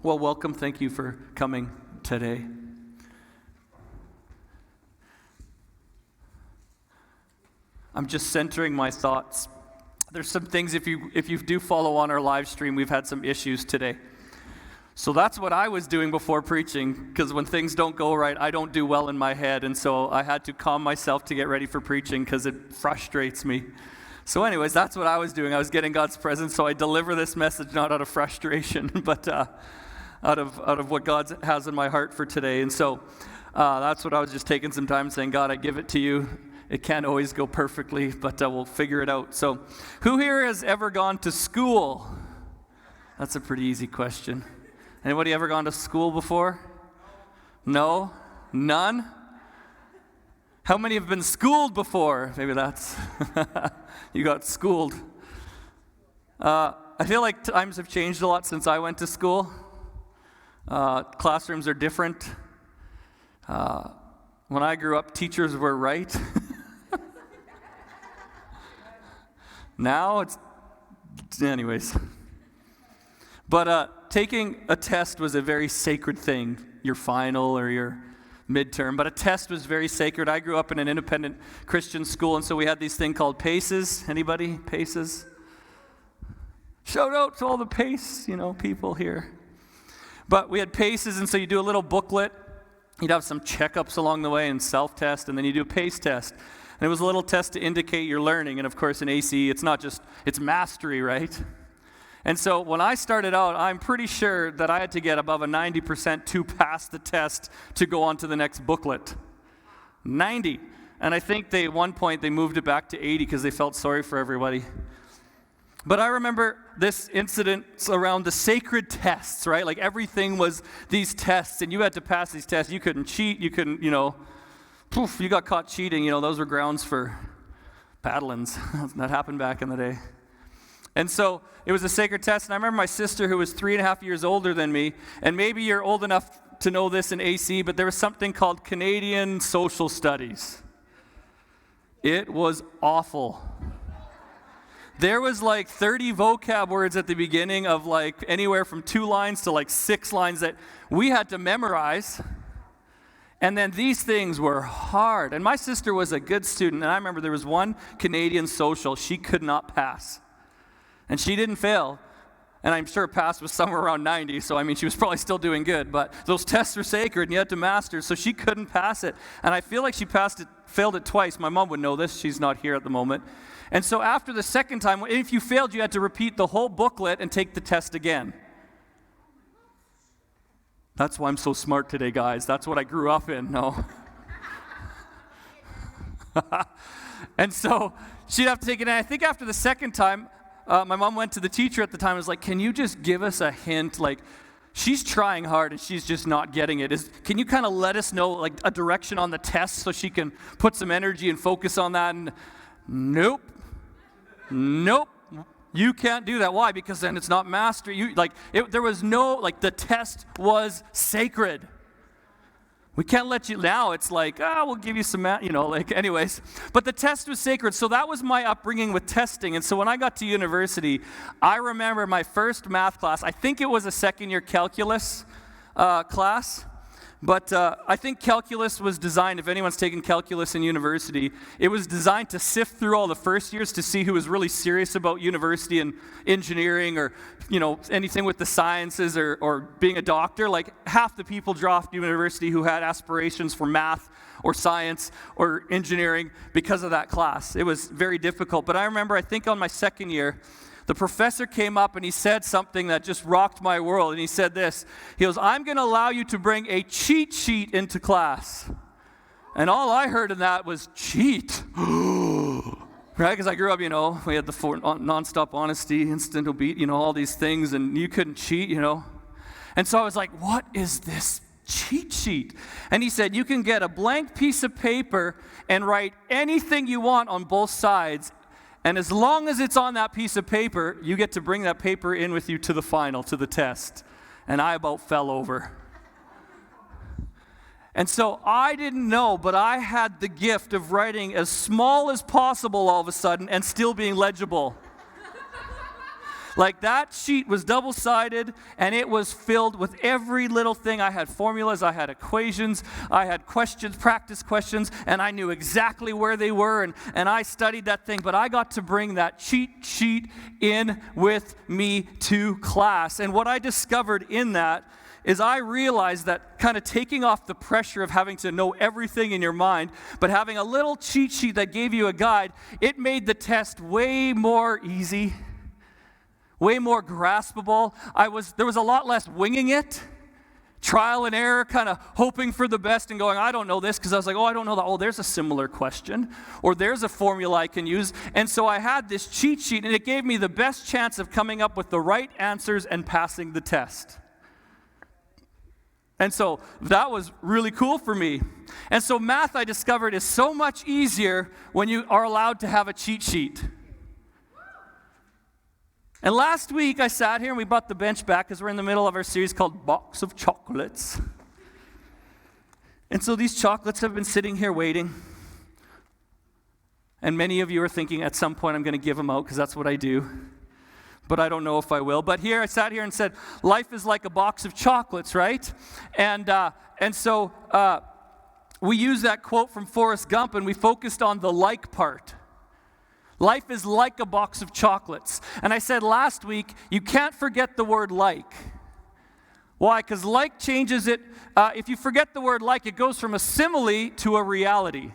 Well, welcome. Thank you for coming today. I'm just centering my thoughts. There's some things, if you do follow on our live stream, we've had some issues today. So that's what I was doing before preaching, because when things don't go right, I don't do well in my head, and so I had to calm myself to get ready for preaching because it frustrates me. So anyways, that's what I was doing. I was getting God's presence, so I deliver this message not out of frustration, but out of what God has in my heart for today. And so that's what I was just taking some time saying, God, I give it to you. It can't always go perfectly, but we'll figure it out. So who here has ever gone to school? That's a pretty easy question. Anybody ever gone to school before? No? None? How many have been schooled before? Maybe that's, you got schooled. I feel like times have changed a lot since I went to school. Classrooms are different. When I grew up, teachers were right. Now anyways. But taking a test was a very sacred thing, your final or your midterm. But a test was very sacred. I grew up in an independent Christian school, and so we had these thing called PACEs. Anybody? PACEs? Shout out to all the PACE, people here. But we had PACEs, and so you do a little booklet. You'd have some checkups along the way and self-test, and then you do a PACE test. And it was a little test to indicate your learning. And of course, in AC, it's mastery, right? And so when I started out, I'm pretty sure that I had to get above a 90% to pass the test to go on to the next booklet. 90. And I think at one point they moved it back to 80 because they felt sorry for everybody. But I remember this incident around the sacred tests, right? Like everything was these tests, and you had to pass these tests. You couldn't cheat. You couldn't, you got caught cheating. Those were grounds for paddlings. That happened back in the day. And so it was a sacred test, and I remember my sister, who was 3.5 years older than me, and maybe you're old enough to know this in AC, but there was something called Canadian Social Studies. It was awful. There was like 30 vocab words at the beginning of like anywhere from 2 lines to like 6 lines that we had to memorize. And then these things were hard. And my sister was a good student, and I remember there was one Canadian social she could not pass. And she didn't fail, and I'm sure pass was somewhere around 90, so she was probably still doing good, but those tests were sacred, and you had to master, so she couldn't pass it. And I feel like she failed it twice. My mom would know this. She's not here at the moment. And so after the second time, if you failed, you had to repeat the whole booklet and take the test again. That's why I'm so smart today, guys. That's what I grew up in. No. And so she'd have to take it, and I think after the second time, my mom went to the teacher at the time and was like, can you just give us a hint? Like, she's trying hard and she's just not getting it. Can you kind of let us know, like, a direction on the test so she can put some energy and focus on that? And nope. You can't do that. Why? Because then it's not mastery. There was the test was sacred. We can't let you, now it's like, we'll give you some, anyways. But the test was sacred, so that was my upbringing with testing. And so when I got to university, I remember my first math class, I think it was a second-year calculus class. But I think calculus was designed, if anyone's taken calculus in university, it was designed to sift through all the first years to see who was really serious about university and engineering or, anything with the sciences or being a doctor. Like half the people dropped university who had aspirations for math or science or engineering because of that class. It was very difficult. But I remember, I think on my second year, the professor came up and he said something that just rocked my world. And he said this. He goes, I'm going to allow you to bring a cheat sheet into class. And all I heard in that was cheat. Right? Because I grew up, we had the nonstop honesty, instant obedience, all these things. And you couldn't cheat, And so I was like, what is this cheat sheet? And he said, you can get a blank piece of paper and write anything you want on both sides. And as long as it's on that piece of paper, you get to bring that paper in with you to the final, to the test. And I about fell over. And so I didn't know, but I had the gift of writing as small as possible all of a sudden and still being legible. Like that sheet was double-sided, and it was filled with every little thing. I had formulas, I had equations, I had questions, practice questions, and I knew exactly where they were, and I studied that thing. But I got to bring that cheat sheet in with me to class. And what I discovered in that is I realized that kind of taking off the pressure of having to know everything in your mind, but having a little cheat sheet that gave you a guide, it made the test way more easy, way more graspable. There was a lot less winging it, trial and error, kind of hoping for the best and going, I don't know this, because I was like, I don't know that. Oh, there's a similar question, or there's a formula I can use. And so I had this cheat sheet, and it gave me the best chance of coming up with the right answers and passing the test. And so that was really cool for me. And so math, I discovered, is so much easier when you are allowed to have a cheat sheet. And last week I sat here and we brought the bench back because we're in the middle of our series called Box of Chocolates. And so these chocolates have been sitting here waiting. And many of you are thinking at some point I'm going to give them out because that's what I do. But I don't know if I will. But here, I sat here and said, life is like a box of chocolates, right? And so we used that quote from Forrest Gump, and we focused on the like part. Life is like a box of chocolates. And I said last week, you can't forget the word like. Why? Because like changes it. If you forget the word like, it goes from a simile to a reality.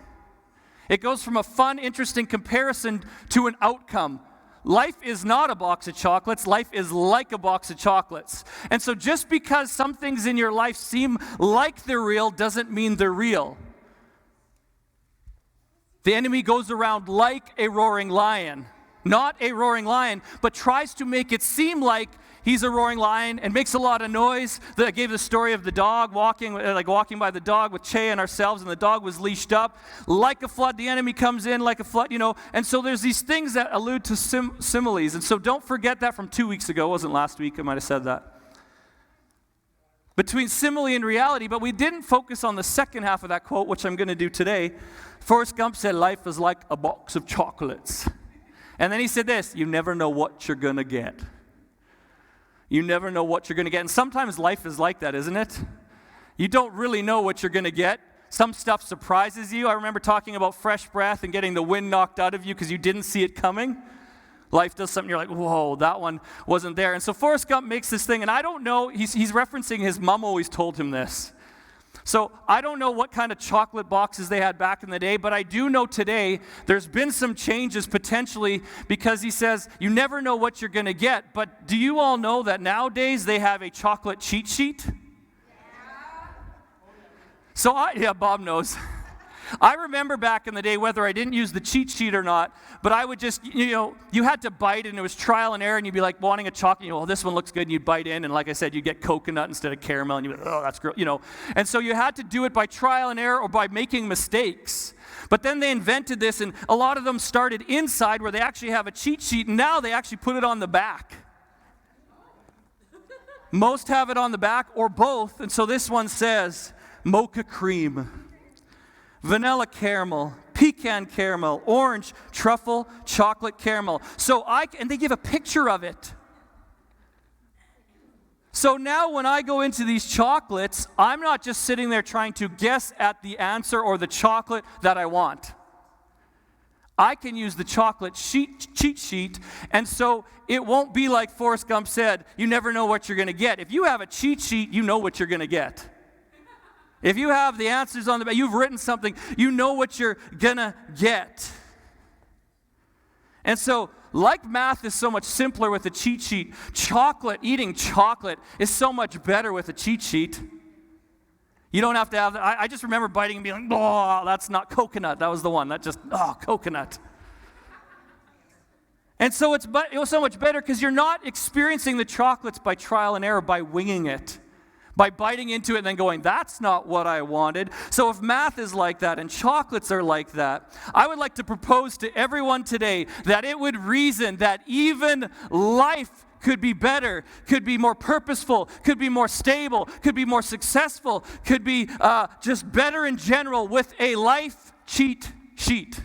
It goes from a fun, interesting comparison to an outcome. Life is not a box of chocolates. Life is like a box of chocolates. And so just because some things in your life seem like they're real doesn't mean they're real. The enemy goes around like a roaring lion. Not a roaring lion, but tries to make it seem like he's a roaring lion and makes a lot of noise. I gave the story of the dog walking by the dog with Che and ourselves, and the dog was leashed up. Like a flood, the enemy comes in like a flood, And so there's these things that allude to similes. And so don't forget that from 2 weeks ago. It wasn't last week, I might have said that. Between simile and reality, but we didn't focus on the second half of that quote, which I'm going to do today. Forrest Gump said, life is like a box of chocolates. And then he said this, you never know what you're going to get. You never know what you're going to get. And sometimes life is like that, isn't it? You don't really know what you're going to get. Some stuff surprises you. I remember talking about fresh breath and getting the wind knocked out of you because you didn't see it coming. Life does something, you're like, whoa, that one wasn't there. And so Forrest Gump makes this thing, and I don't know, he's referencing his mom always told him this. So I don't know what kind of chocolate boxes they had back in the day, but I do know today there's been some changes potentially because he says you never know what you're going to get. But do you all know that nowadays they have a chocolate cheat sheet? Yeah. Bob knows. I remember back in the day, whether I didn't use the cheat sheet or not, but I would just, you had to bite, and it was trial and error, and you'd be like wanting a chocolate, this one looks good, and you'd bite in, and like I said, you get coconut instead of caramel, and you'd be like, oh, that's gross, And so you had to do it by trial and error or by making mistakes. But then they invented this, and a lot of them started inside where they actually have a cheat sheet, and now they actually put it on the back. Most have it on the back or both, and so this one says mocha cream, vanilla caramel, pecan caramel, orange, truffle, chocolate caramel. And they give a picture of it. So now when I go into these chocolates, I'm not just sitting there trying to guess at the answer or the chocolate that I want. I can use the chocolate cheat sheet, and so it won't be like Forrest Gump said, you never know what you're going to get. If you have a cheat sheet, you know what you're going to get. If you have the answers on the back, you've written something, you know what you're going to get. And so, like math is so much simpler with a cheat sheet, eating chocolate is so much better with a cheat sheet. You don't have to have, I just remember biting and being like, oh, that's not coconut. That was the one. Coconut. And so it was so much better because you're not experiencing the chocolates by trial and error, by winging it. By biting into it and then going, that's not what I wanted. So if math is like that and chocolates are like that, I would like to propose to everyone today that it would reason that even life could be better, could be more purposeful, could be more stable, could be more successful, could be just better in general with a life cheat sheet.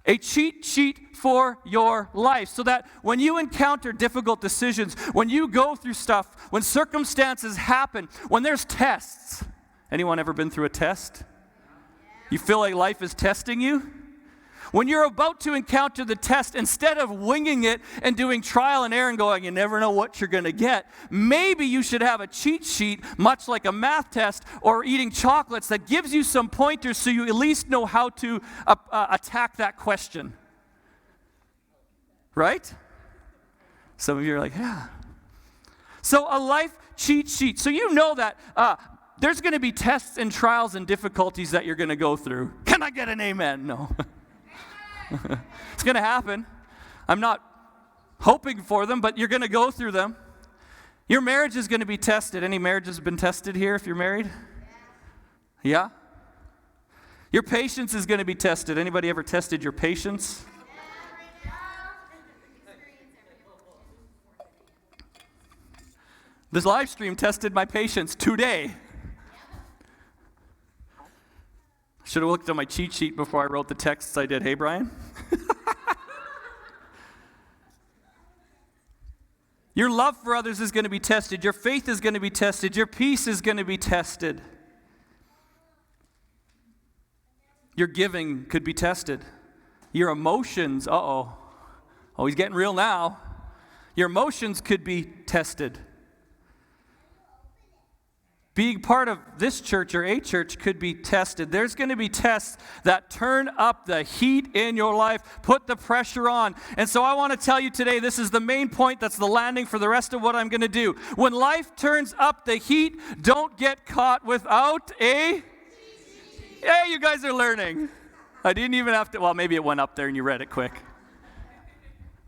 A cheat sheet for your life, so that when you encounter difficult decisions, when you go through stuff, when circumstances happen, when there's tests. Anyone ever been through a test? You feel like life is testing you? When you're about to encounter the test, instead of winging it and doing trial and error and going, you never know what you're going to get, maybe you should have a cheat sheet, much like a math test or eating chocolates, that gives you some pointers so you at least know how to attack that question. Right? Some of you are like, yeah. So a life cheat sheet. So you know that there's going to be tests and trials and difficulties that you're going to go through. Can I get an amen? No. It's going to happen. I'm not hoping for them, but you're going to go through them. Your marriage is going to be tested. Any marriages been tested here if you're married? Yeah? Your patience is going to be tested. Anybody ever tested your patience? This live stream tested my patience today. Should have looked at my cheat sheet before I wrote the texts I did. Hey, Brian? Your love for others is going to be tested. Your faith is going to be tested. Your peace is going to be tested. Your giving could be tested. Your emotions, oh, he's getting real now. Your emotions could be tested. Being part of this church or a church could be tested. There's going to be tests that turn up the heat in your life, put the pressure on. And so I want to tell you today, this is the main point, that's the landing for the rest of what I'm going to do. When life turns up the heat, don't get caught without a... Hey, you guys are learning. I didn't even have to, well, maybe it went up there and you read it quick.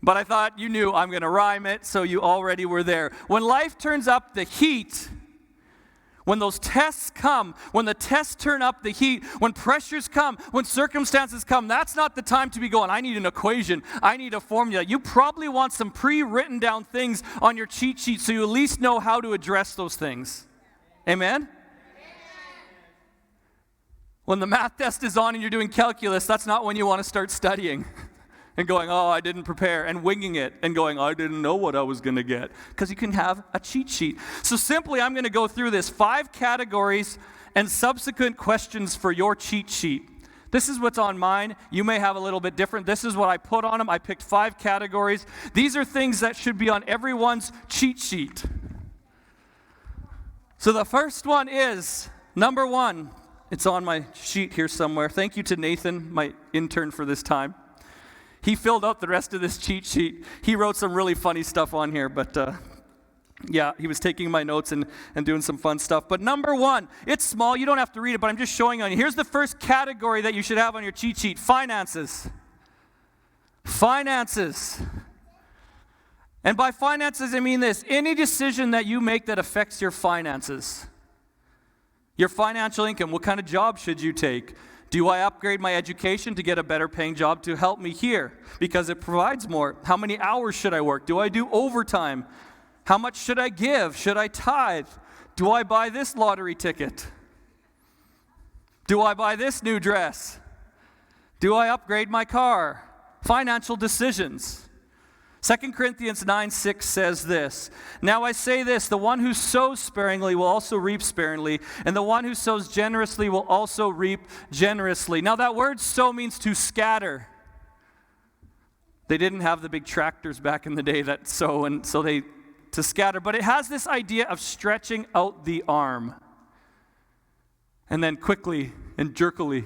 But I thought you knew I'm going to rhyme it, so you already were there. When life turns up the heat... When those tests come, when the tests turn up the heat, when pressures come, when circumstances come, that's not the time to be going, I need an equation, I need a formula. You probably want some pre-written down things on your cheat sheet so you at least know how to address those things. Amen? When the math test is on and you're doing calculus, that's not when you want to start studying. And going, I didn't prepare, and winging it, and going, I didn't know what I was going to get. Because you can have a cheat sheet. So simply, I'm going to go through this 5 categories and subsequent questions for your cheat sheet. This is what's on mine. You may have a little bit different. This is what I put on them. I picked 5 categories. These are things that should be on everyone's cheat sheet. So the first one is, number 1. It's on my sheet here somewhere. Thank you to Nathan, my intern for this time. He filled out the rest of this cheat sheet. He wrote some really funny stuff on here, but he was taking my notes and doing some fun stuff. But number 1, it's small. You don't have to read it, but I'm just showing on you. Here's the first category that you should have on your cheat sheet: finances. Finances. And by finances, I mean this: any decision that you make that affects your finances. Your financial income. What kind of job should you take? Do I upgrade my education to get a better paying job to help me here because it provides more? How many hours should I work? Do I do overtime? How much should I give? Should I tithe? Do I buy this lottery ticket? Do I buy this new dress? Do I upgrade my car? Financial decisions. 2 Corinthians 9:6 says this: Now I say this, the one who sows sparingly will also reap sparingly, and the one who sows generously will also reap generously. Now that word sow means to scatter. They didn't have the big tractors back in the day that sow, and so to scatter. But it has this idea of stretching out the arm, and then quickly and jerkily.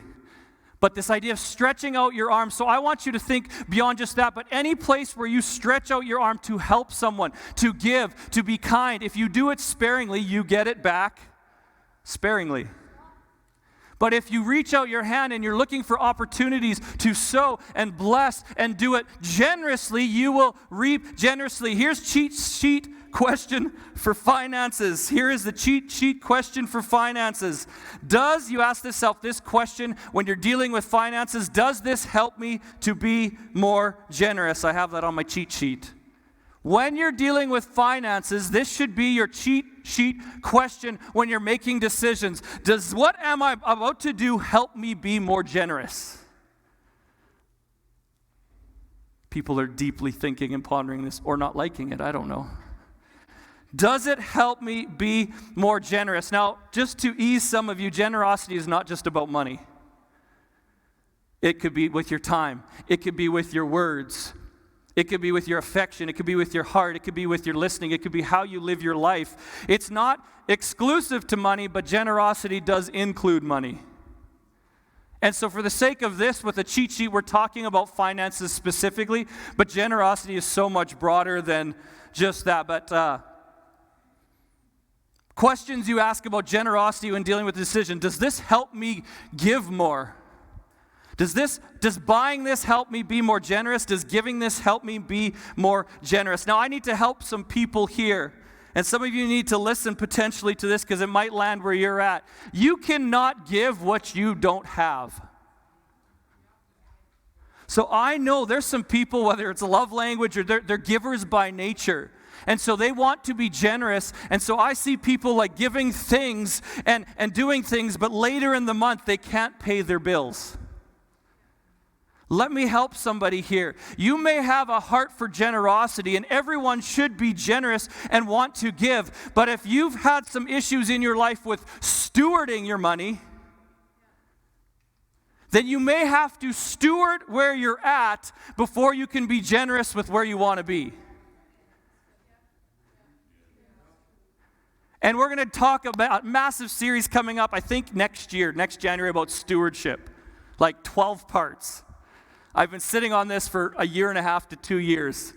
But this idea of stretching out your arm, so I want you to think beyond just that, but any place where you stretch out your arm to help someone, to give, to be kind, if you do it sparingly, you get it back sparingly. But if you reach out your hand and you're looking for opportunities to sow and bless and do it generously, you will reap generously. Here's cheat sheet question for finances. Here is the cheat sheet question for finances. You ask yourself this question when you're dealing with finances: does this help me to be more generous? I have that on my cheat sheet. When you're dealing with finances, this should be your cheat sheet question when you're making decisions. Does what am I about to do help me be more generous? people are deeply thinking and pondering this or not liking it. I don't know. Does it help me be more generous? Now, just to ease some of you, generosity is not just about money. It could be with your time. It could be with your words. It could be with your affection. It could be with your heart. It could be with your listening. It could be how you live your life. It's not exclusive to money, but generosity does include money. And so for the sake of this, with the cheat sheet, we're talking about finances specifically, but generosity is so much broader than just that. But questions you ask about generosity when dealing with a decision: does this help me give more? Does buying this help me be more generous? Does giving this help me be more generous? Now, I need to help some people here. And some of you need to listen potentially to this because it might land where you're at. You cannot give what you don't have. So I know there's some people, whether it's a love language or they're givers by nature. And so they want to be generous. And so I see people like giving things and doing things, but later in the month they can't pay their bills. Let me help somebody here. You may have a heart for generosity, and everyone should be generous and want to give. But if you've had some issues in your life with stewarding your money, then you may have to steward where you're at before you can be generous with where you want to be. And we're going to talk about a massive series coming up, I think next January, about stewardship, like 12 parts. I've been sitting on this for 1.5 to 2 years.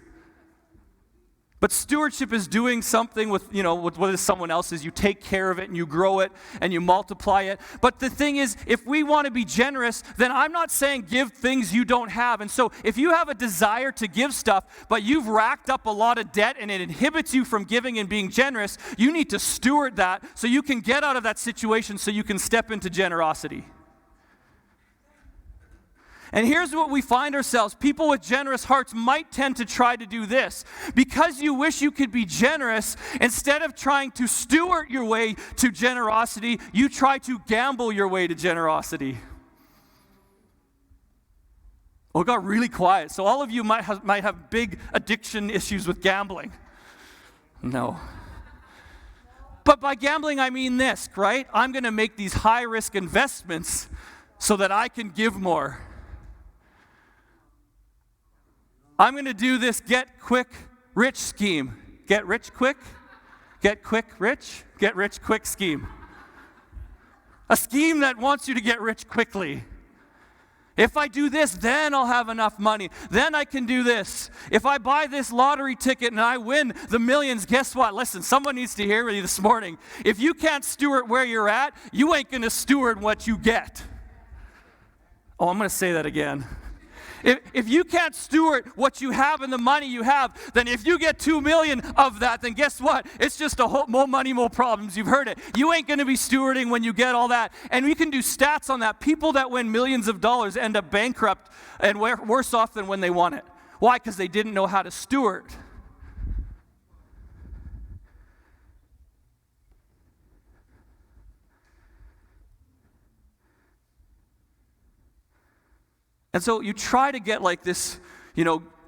But stewardship is doing something with what is someone else's. You take care of it and you grow it and you multiply it. But the thing is, if we want to be generous, then I'm not saying give things you don't have. And so if you have a desire to give stuff, but you've racked up a lot of debt and it inhibits you from giving and being generous, you need to steward that so you can get out of that situation so you can step into generosity. And here's what we find ourselves. People with generous hearts might tend to try to do this. Because you wish you could be generous, instead of trying to steward your way to generosity, you try to gamble your way to generosity. Well, it got really quiet. So all of you might have big addiction issues with gambling. No. But by gambling, I mean this, right? I'm going to make these high-risk investments so that I can give more. I'm going to do this get quick rich scheme. Get rich quick? Get quick rich? Get rich quick scheme. A scheme that wants you to get rich quickly. If I do this, then I'll have enough money. Then I can do this. If I buy this lottery ticket and I win the millions, guess what? Listen, someone needs to hear me this morning. If you can't steward where you're at, you ain't going to steward what you get. Oh, I'm going to say that again. If you can't steward what you have and the money you have, then if you get 2 million of that, then guess what? It's just more money, more problems. You've heard it. You ain't going to be stewarding when you get all that. And we can do stats on that. People that win millions of dollars end up bankrupt and worse off than when they won it. Why? Because they didn't know how to steward. And so you try to get like this,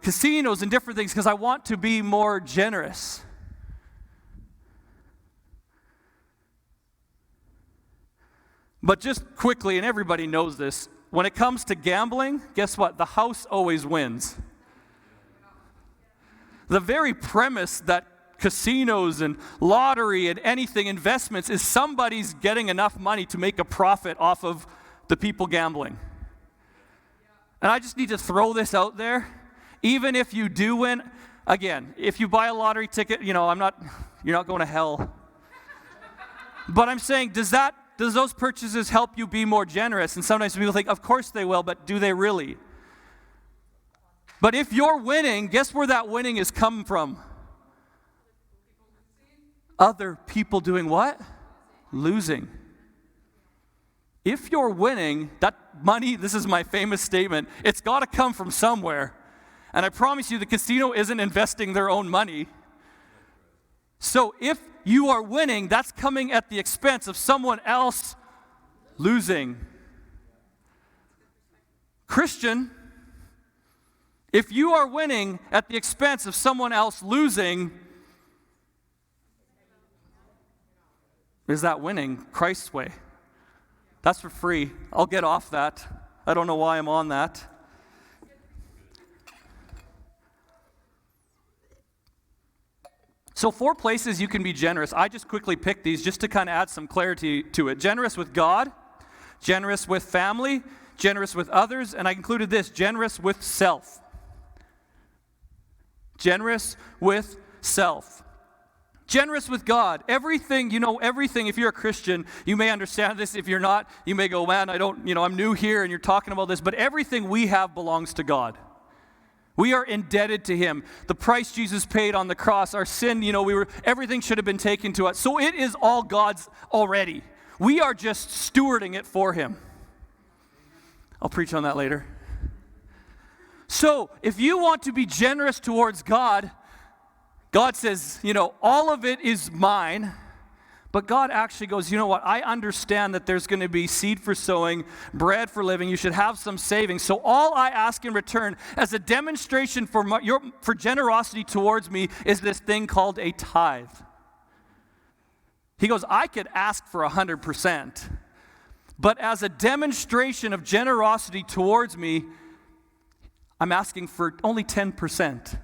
casinos and different things because I want to be more generous. But just quickly, and everybody knows this, when it comes to gambling, guess what? The house always wins. The very premise that casinos and lottery and anything, investments, is somebody's getting enough money to make a profit off of the people gambling. And I just need to throw this out there. Even if you do win, again, if you buy a lottery ticket, you're not going to hell. But I'm saying, does those purchases help you be more generous? And sometimes people think, of course they will, but do they really? But if you're winning, guess where that winning is come from? Other people doing what? Losing. If you're winning, that money, this is my famous statement, it's got to come from somewhere. And I promise you, the casino isn't investing their own money. So if you are winning, that's coming at the expense of someone else losing. Christian, If you are winning at the expense of someone else losing, is that winning Christ's way? That's for free. I'll get off that. I don't know why I'm on that. So 4 places you can be generous. I just quickly picked these just to kind of add some clarity to it. Generous with God, generous with family, generous with others, and I included this, generous with self. Generous with self. Generous with God. Everything, everything, if you're a Christian, you may understand this. If you're not, you may go, man, I'm new here and you're talking about this, but everything we have belongs to God. We are indebted to Him. The price Jesus paid on the cross, our sin, everything should have been taken to us. So it is all God's already. We are just stewarding it for Him. I'll preach on that later. So, if you want to be generous towards God, God says, all of it is mine. But God actually goes, you know what? I understand that there's going to be seed for sowing, bread for living. You should have some savings. So all I ask in return as a demonstration for generosity towards me is this thing called a tithe. He goes, I could ask for 100%. But as a demonstration of generosity towards me, I'm asking for only 10%.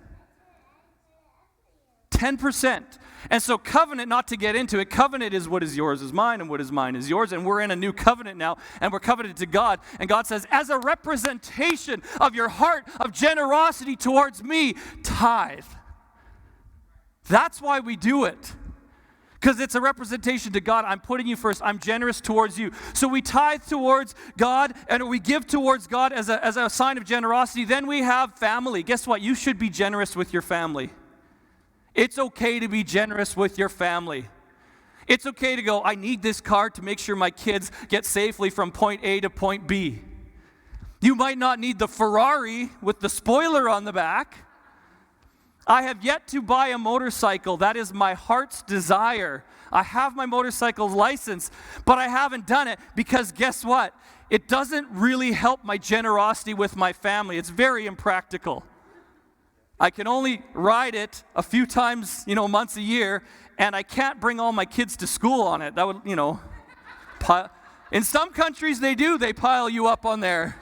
10%. And so covenant, not to get into it, covenant is what is yours is mine and what is mine is yours. And we're in a new covenant now and we're covenanted to God. And God says, as a representation of your heart of generosity towards me, tithe. That's why we do it. Because it's a representation to God. I'm putting you first. I'm generous towards you. So we tithe towards God and we give towards God as a sign of generosity. Then we have family. Guess what? You should be generous with your family. It's okay to be generous with your family. It's okay to go, I need this car to make sure my kids get safely from point A to point B. You might not need the Ferrari with the spoiler on the back. I have yet to buy a motorcycle. That is my heart's desire. I have my motorcycle license, but I haven't done it because guess what? It doesn't really help my generosity with my family. It's very impractical. I can only ride it a few times, months a year, and I can't bring all my kids to school on it. That would, in some countries they do, they pile you up on there.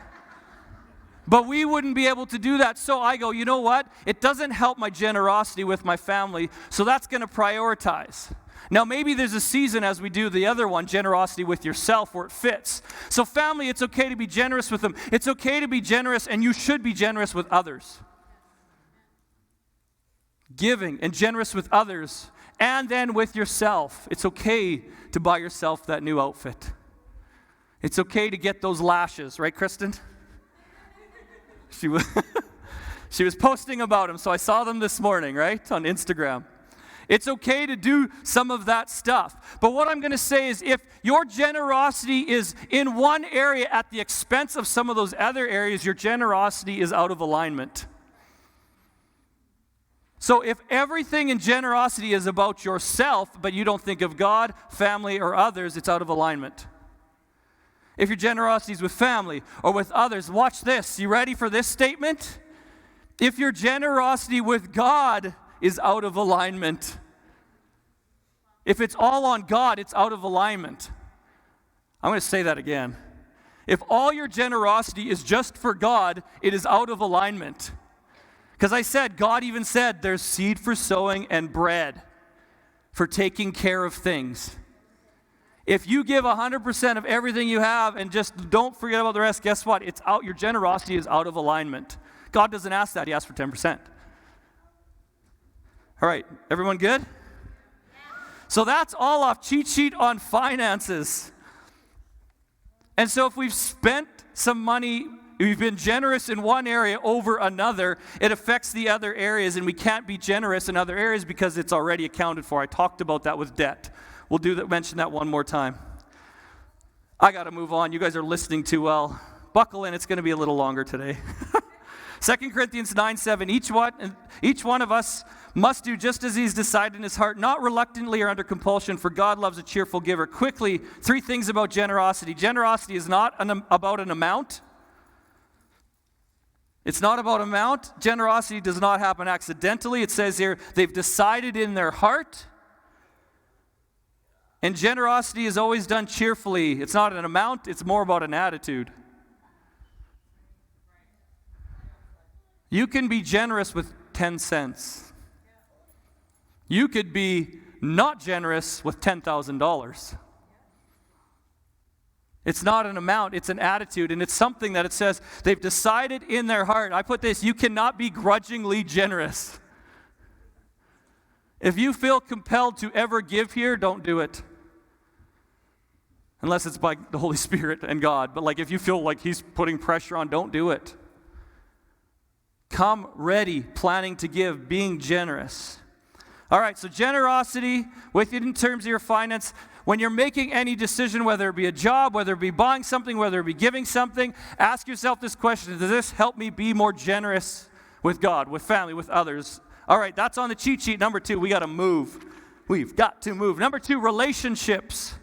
But we wouldn't be able to do that. So I go, you know what? It doesn't help my generosity with my family, so that's going to prioritize. Now, maybe there's a season as we do the other one, generosity with yourself, where it fits. So family, it's okay to be generous with them. It's okay to be generous, and you should be generous with others. Giving and generous with others, and then with yourself. It's okay to buy yourself that new outfit. It's okay to get those lashes, right, Kristen? She was posting about them, so I saw them this morning, right, on Instagram. It's okay to do some of that stuff. But what I'm going to say is if your generosity is in one area at the expense of some of those other areas, your generosity is out of alignment. So if everything in generosity is about yourself, but you don't think of God, family, or others, it's out of alignment. If your generosity is with family or with others, watch this. You ready for this statement? If your generosity with God is out of alignment, if it's all on God, it's out of alignment. I'm going to say that again. If all your generosity is just for God, it is out of alignment. Because I said, God even said there's seed for sowing and bread for taking care of things. If you give 100% of everything you have and just don't forget about the rest, guess what? It's out. Your generosity is out of alignment. God doesn't ask that. He asks for 10%. All right, everyone good? Yeah. So that's all off cheat sheet on finances. And so if we've spent some money, we've been generous in one area over another, it affects the other areas, and we can't be generous in other areas because it's already accounted for. I talked about that with debt. We'll mention that one more time. I got to move on. You guys are listening too well. Buckle in. It's going to be a little longer today. 2 Corinthians 9:7, each one of us must do just as he's decided in his heart, not reluctantly or under compulsion, for God loves a cheerful giver. Quickly, 3 things about generosity. Generosity is not about an amount. It's not about amount. Generosity does not happen accidentally. It says here, they've decided in their heart. And generosity is always done cheerfully. It's not an amount, it's more about an attitude. You can be generous with 10 cents. You could be not generous with $10,000. It's not an amount, it's an attitude, and it's something that it says they've decided in their heart. I put this, you cannot be grudgingly generous. If you feel compelled to ever give here, don't do it. Unless it's by the Holy Spirit and God. But if you feel like He's putting pressure on, don't do it. Come ready, planning to give, being generous. All right, so generosity in terms of your finance. When you're making any decision, whether it be a job, whether it be buying something, whether it be giving something, ask yourself this question: does this help me be more generous with God, with family, with others? All right, that's on the cheat sheet. Number 2, we got to move. We've got to move. Number 2, relationships.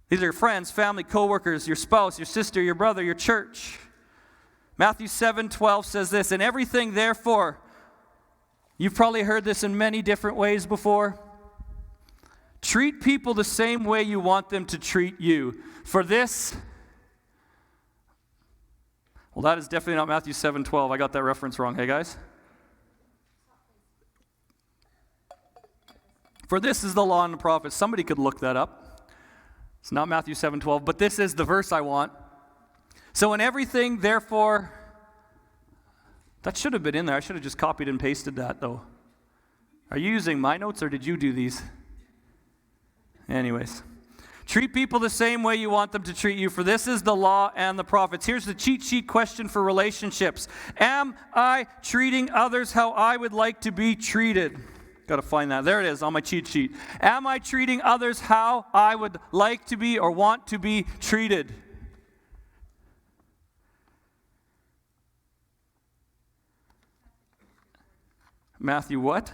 These are your friends, family, coworkers, your spouse, your sister, your brother, your church. Matthew 7:12 says this, "In everything, therefore," you've probably heard this in many different ways before, "treat people the same way you want them to treat you. For this," well, that is definitely not Matthew 7:12. I got that reference wrong. Hey, guys? "For this is the law and the prophets." Somebody could look that up. It's not Matthew 7:12, but this is the verse I want. "So in everything, therefore," that should have been in there. I should have just copied and pasted that, though. Are you using my notes, or did you do these? Anyways. "Treat people the same way you want them to treat you, for this is the law and the prophets." Here's the cheat sheet question for relationships. Am I treating others how I would like to be treated? Got to find that. There it is on my cheat sheet. Am I treating others how I would like to be or want to be treated? Matthew what?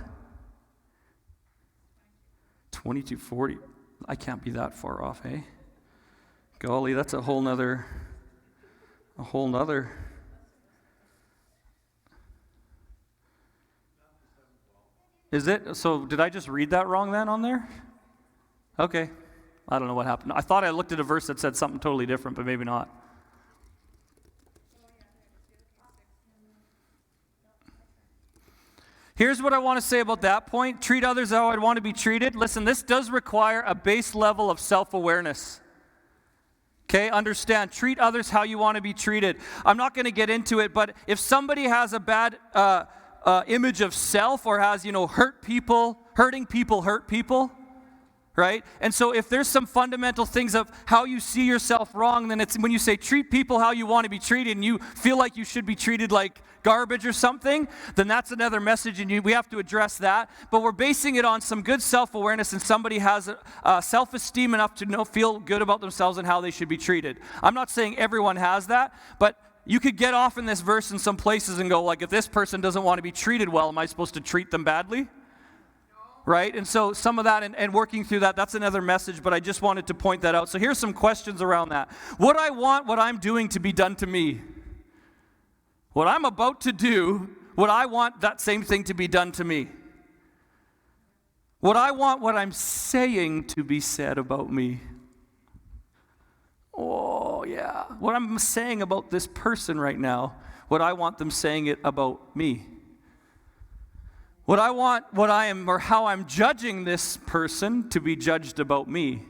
22:40. I can't be that far off, eh? Golly, that's a whole nother. Is it? So did I just read that wrong then on there? Okay. I don't know what happened. I thought I looked at a verse that said something totally different, but maybe not. Here's what I want to say about that point. Treat others how I'd want to be treated. Listen, this does require a base level of self-awareness. Okay, understand. Treat others how you want to be treated. I'm not going to get into it, but if somebody has a bad image of self, or has, hurting people hurt people, right? And so if there's some fundamental things of how you see yourself wrong, then it's when you say treat people how you want to be treated and you feel like you should be treated like garbage or something, then that's another message, and we have to address that. But we're basing it on some good self-awareness, and somebody has self-esteem enough to feel good about themselves and how they should be treated. I'm not saying everyone has that, but you could get off in this verse in some places and go, if this person doesn't want to be treated well, am I supposed to treat them badly? Right? And so some of that, and working through that, that's another message, but I just wanted to point that out. So here's some questions around that. Would I want what I'm doing to be done to me? What I'm about to do, would I want that same thing to be done to me? Would I want what I'm saying to be said about me? Oh, yeah. What I'm saying about this person right now, would I want them saying it about me? Would I want what I am or how I'm judging this person to be judged about me?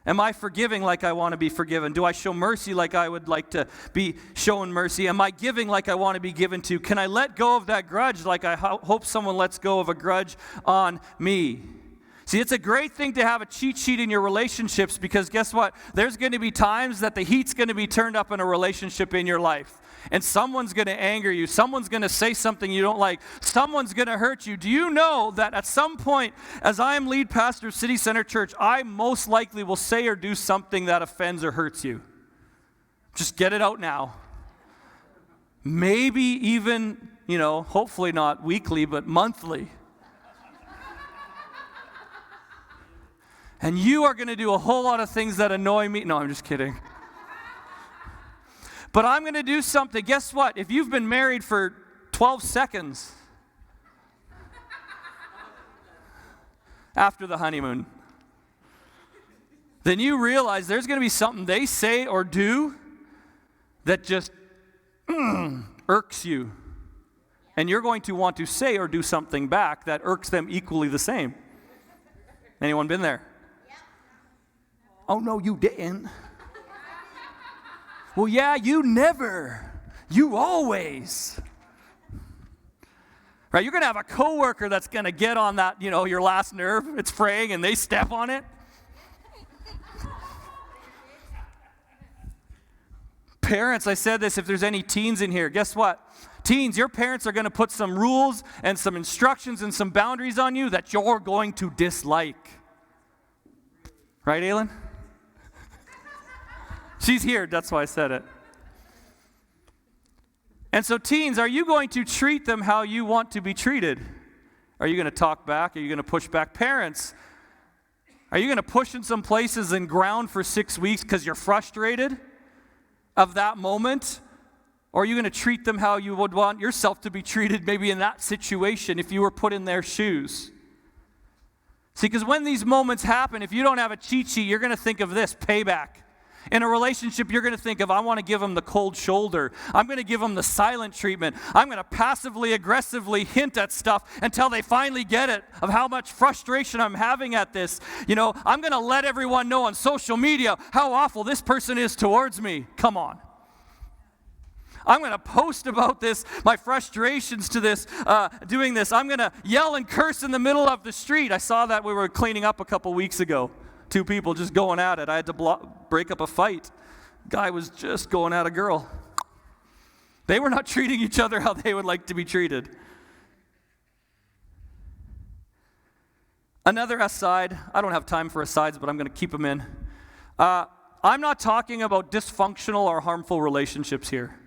Am I forgiving like I want to be forgiven? Do I show mercy like I would like to be shown mercy? Am I giving like I want to be given to? Can I let go of that grudge like I hope someone lets go of a grudge on me? See, it's a great thing to have a cheat sheet in your relationships, because guess what? There's going to be times that the heat's going to be turned up in a relationship in your life. And someone's going to anger you. Someone's going to say something you don't like. Someone's going to hurt you. Do you know that at some point, as I am lead pastor of City Center Church, I most likely will say or do something that offends or hurts you? Just get it out now. Maybe even, hopefully not weekly, but monthly. And you are going to do a whole lot of things that annoy me. No, I'm just kidding. But I'm going to do something. Guess what? If you've been married for 12 seconds after the honeymoon, then you realize there's going to be something they say or do that just irks you. And you're going to want to say or do something back that irks them equally the same. Anyone been there? Oh, no, you didn't. Well, yeah, you never. You always. Right? You're going to have a coworker that's going to get on that, your last nerve. It's fraying and they step on it. Parents, I said this, if there's any teens in here, guess what? Teens, your parents are going to put some rules and some instructions and some boundaries on you that you're going to dislike. Right, Aylin? She's here, that's why I said it. And so teens, are you going to treat them how you want to be treated? Are you going to talk back? Are you going to push back? Parents, are you going to push in some places and ground for 6 weeks because you're frustrated of that moment? Or are you going to treat them how you would want yourself to be treated maybe in that situation if you were put in their shoes? See, because when these moments happen, if you don't have a cheat sheet, you're going to think of this, payback. In a relationship, you're going to think of, I want to give them the cold shoulder. I'm going to give them the silent treatment. I'm going to passively, aggressively hint at stuff until they finally get it, of how much frustration I'm having at this. I'm going to let everyone know on social media how awful this person is towards me. Come on. I'm going to post about this, my frustrations to this, doing this. I'm going to yell and curse in the middle of the street. I saw that we were cleaning up a couple weeks ago. 2 people just going at it. I had to break up a fight. Guy was just going at a girl. They were not treating each other how they would like to be treated. Another aside, I don't have time for asides, but I'm going to keep them in. I'm not talking about dysfunctional or harmful relationships here.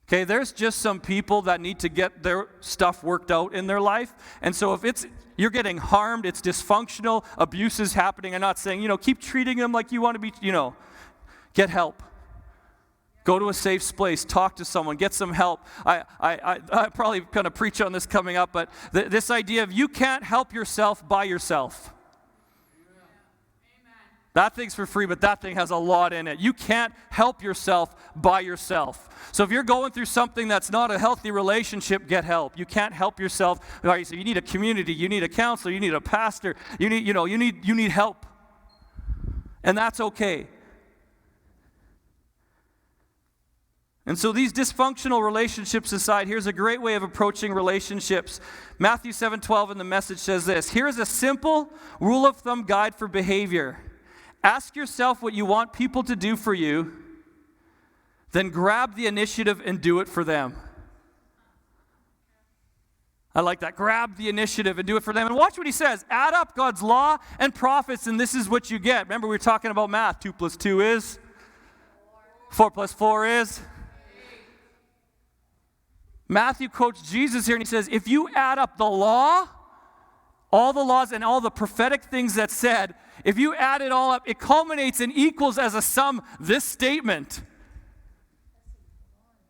Okay, there's just some people that need to get their stuff worked out in their life. And so if you're getting harmed, it's dysfunctional, abuse is happening. I'm not saying, keep treating them like you want to be, get help. Go to a safe place, talk to someone, get some help. I probably going to preach on this coming up, but this idea of you can't help yourself by yourself. That thing's for free, but that thing has a lot in it. You can't help yourself by yourself. So if you're going through something that's not a healthy relationship, get help. You can't help yourself. So you need a community, you need a counselor, you need a pastor, you need help. And that's okay. And so these dysfunctional relationships aside, here's a great way of approaching relationships. Matthew 7:12 in the Message says this: here's a simple rule of thumb guide for behavior. Ask yourself what you want people to do for you, then grab the initiative and do it for them. I like that. Grab the initiative and do it for them. And watch what he says. Add up God's law and prophets, and this is what you get. Remember, we were talking about math. 2 plus 2 is? 4 plus 4 is? Matthew quotes Jesus here, and he says, if you add up the law, all the laws and all the prophetic things that said, if you add it all up, it culminates and equals as a sum this statement: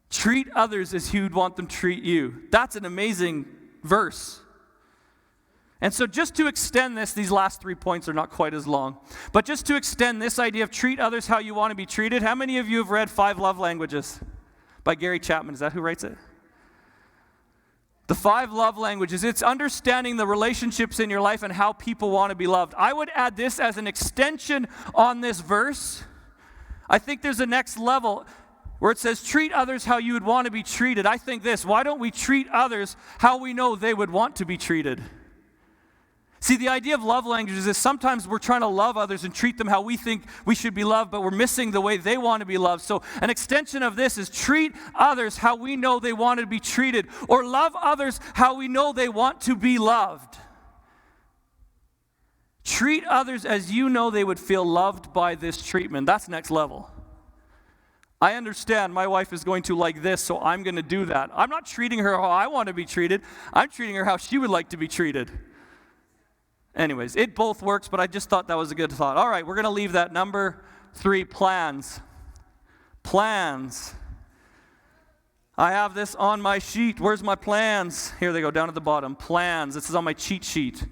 treat others as you'd want them to treat you. That's an amazing verse. And so just to extend this, these last 3 points are not quite as long, but just to extend this idea of treat others how you want to be treated, how many of you have read 5 Love Languages by Gary Chapman? Is that who writes it? The 5 love languages, it's understanding the relationships in your life and how people want to be loved. I would add this as an extension on this verse. I think there's a next level where it says, treat others how you would want to be treated. I think this: why don't we treat others how we know they would want to be treated? See, the idea of love languages is sometimes we're trying to love others and treat them how we think we should be loved, but we're missing the way they want to be loved. So an extension of this is treat others how we know they want to be treated, or love others how we know they want to be loved. Treat others as you know they would feel loved by this treatment. That's next level. I understand my wife is going to like this, so I'm going to do that. I'm not treating her how I want to be treated. I'm treating her how she would like to be treated. Anyways, it both works, but I just thought that was a good thought. All right, we're going to leave that. Number 3, plans. Plans. I have this on my sheet. Where's my plans? Here they go, down at the bottom. Plans. This is on my cheat sheet.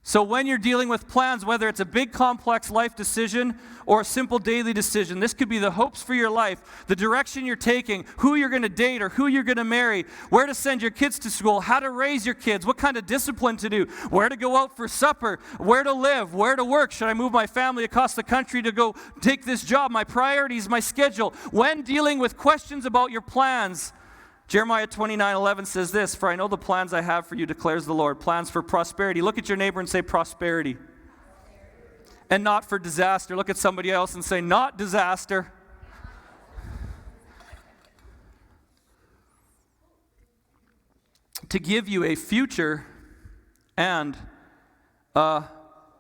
So when you're dealing with plans, whether it's a big complex life decision or a simple daily decision, this could be the hopes for your life, the direction you're taking, who you're going to date or who you're going to marry, where to send your kids to school, how to raise your kids, what kind of discipline to do, where to go out for supper, where to live, where to work. Should I move my family across the country to go take this job? My priorities, my schedule. When dealing with questions about your plans, Jeremiah 29:11 says this, "For I know the plans I have for you, declares the Lord, plans for prosperity." Look at your neighbor and say prosperity. And not for disaster. Look at somebody else and say not disaster. To give you a future and a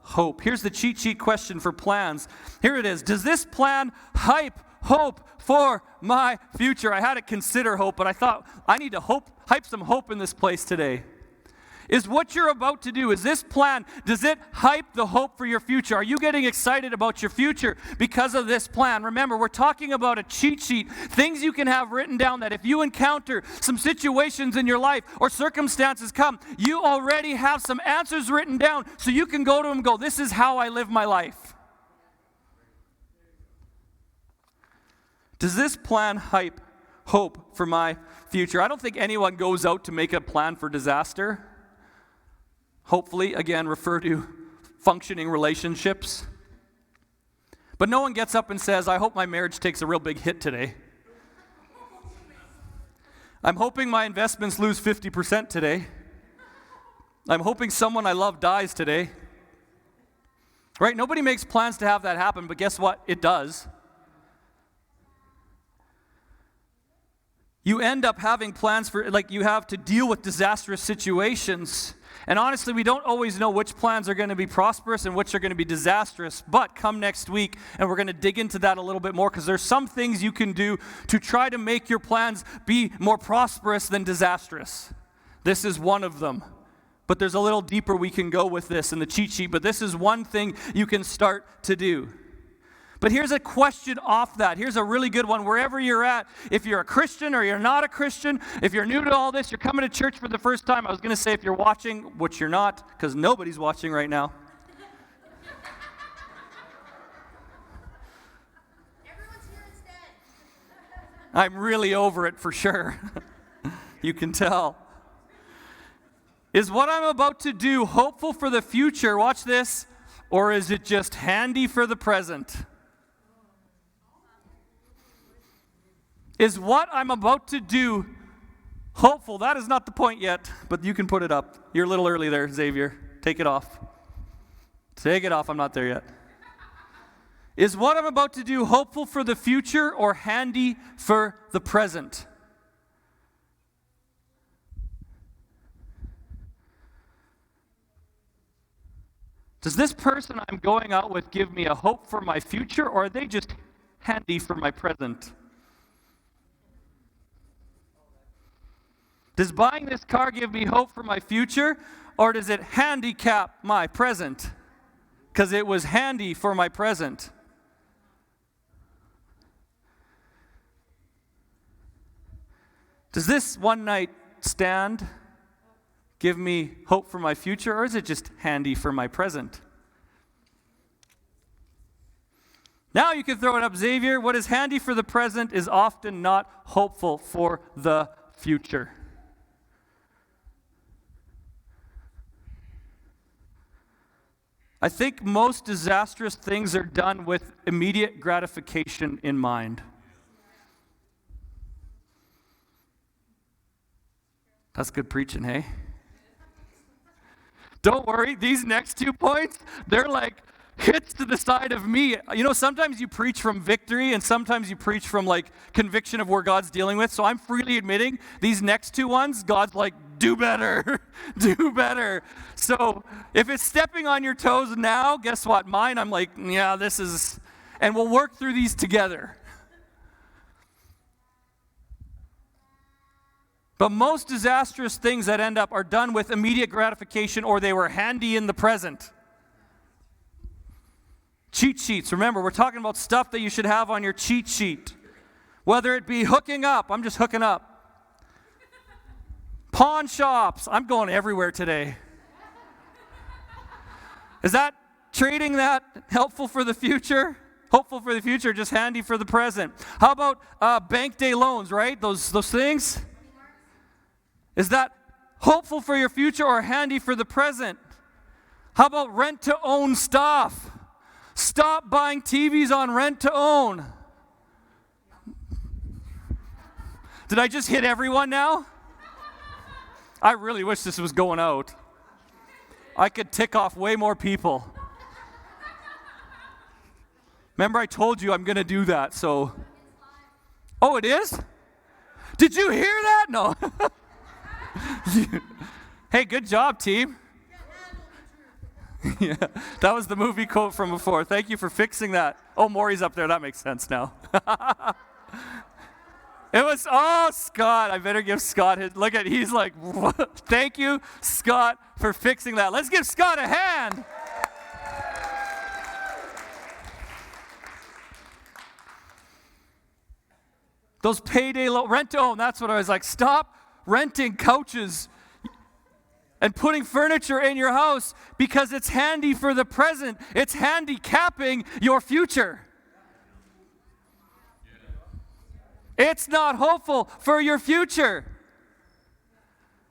hope. Here's the cheat sheet question for plans. Here it is. Does this plan hype hope for my future? I had to consider hope, but I thought I need to hype some hope in this place today. Is what you're about to do, is this plan, does it hype the hope for your future? Are you getting excited about your future because of this plan? Remember, we're talking about a cheat sheet, things you can have written down that if you encounter some situations in your life or circumstances come, you already have some answers written down so you can go to them and go, this is how I live my life. Does this plan hype hope for my future? I don't think anyone goes out to make a plan for disaster. Hopefully, again, refer to functioning relationships. But no one gets up and says, I hope my marriage takes a real big hit today. I'm hoping my investments lose 50% today. I'm hoping someone I love dies today. Right? Nobody makes plans to have that happen, but guess what? It does. You end up having plans for, like, you have to deal with disastrous situations. And honestly, we don't always know which plans are going to be prosperous and which are going to be disastrous. But come next week, and we're going to dig into that a little bit more, because there's some things you can do to try to make your plans be more prosperous than disastrous. This is one of them. But there's a little deeper we can go with this in the cheat sheet. But this is one thing you can start to do. But here's a question off that. Here's a really good one. Wherever you're at, if you're a Christian or you're not a Christian, if you're new to all this, you're coming to church for the first time. I was going to say if you're watching, which you're not, because nobody's watching right now. Everyone's here instead. I'm really over it for sure. You can tell. Is what I'm about to do hopeful for the future? Watch this. Or is it just handy for the present? Is what I'm about to do hopeful? That is not the point yet, but you can put it up. You're a little early there, Xavier. Take it off. Take it off. I'm not there yet. Is what I'm about to do hopeful for the future or handy for the present? Does this person I'm going out with give me a hope for my future, or are they just handy for my present? Does buying this car give me hope for my future, or does it handicap my present? Because it was handy for my present. Does this one night stand give me hope for my future, or is it just handy for my present? Now you can throw it up, Xavier. What is handy for the present is often not hopeful for the future. I think most disastrous things are done with immediate gratification in mind. That's good preaching, hey? Don't worry, these next 2 points, they're like hits to the side of me. You know, sometimes you preach from victory and sometimes you preach from like conviction of where God's dealing with. So I'm freely admitting these next 2 ones, God's like, do better, do better. So if it's stepping on your toes now, guess what? Mine, I'm like, yeah, this is, and we'll work through these together. But most disastrous things that end up are done with immediate gratification, or they were handy in the present. Cheat sheets. Remember, we're talking about stuff that you should have on your cheat sheet. Whether it be hooking up, I'm just hooking up. Pawn shops, I'm going everywhere today. Is that trading that helpful for the future? Hopeful for the future, just handy for the present. How about bank day loans, right? Those things? Is that hopeful for your future or handy for the present? How about rent-to-own stuff? Stop buying TVs on rent-to-own. Did I just hit everyone now? I really wish this was going out. I could tick off way more people. Remember I told you I'm going to do that, so. Oh, it is? Did you hear that? No. Hey, good job, team. Yeah, that was the movie quote from before. Thank you for fixing that. Oh, Maury's up there. That makes sense now. It was, oh, Scott. I better give Scott his, look at, he's like, what? Thank you, Scott, for fixing that. Let's give Scott a hand. Those payday rent-to-own, that's what I was like. Stop renting couches and putting furniture in your house because it's handy for the present. It's handicapping your future. It's not hopeful for your future.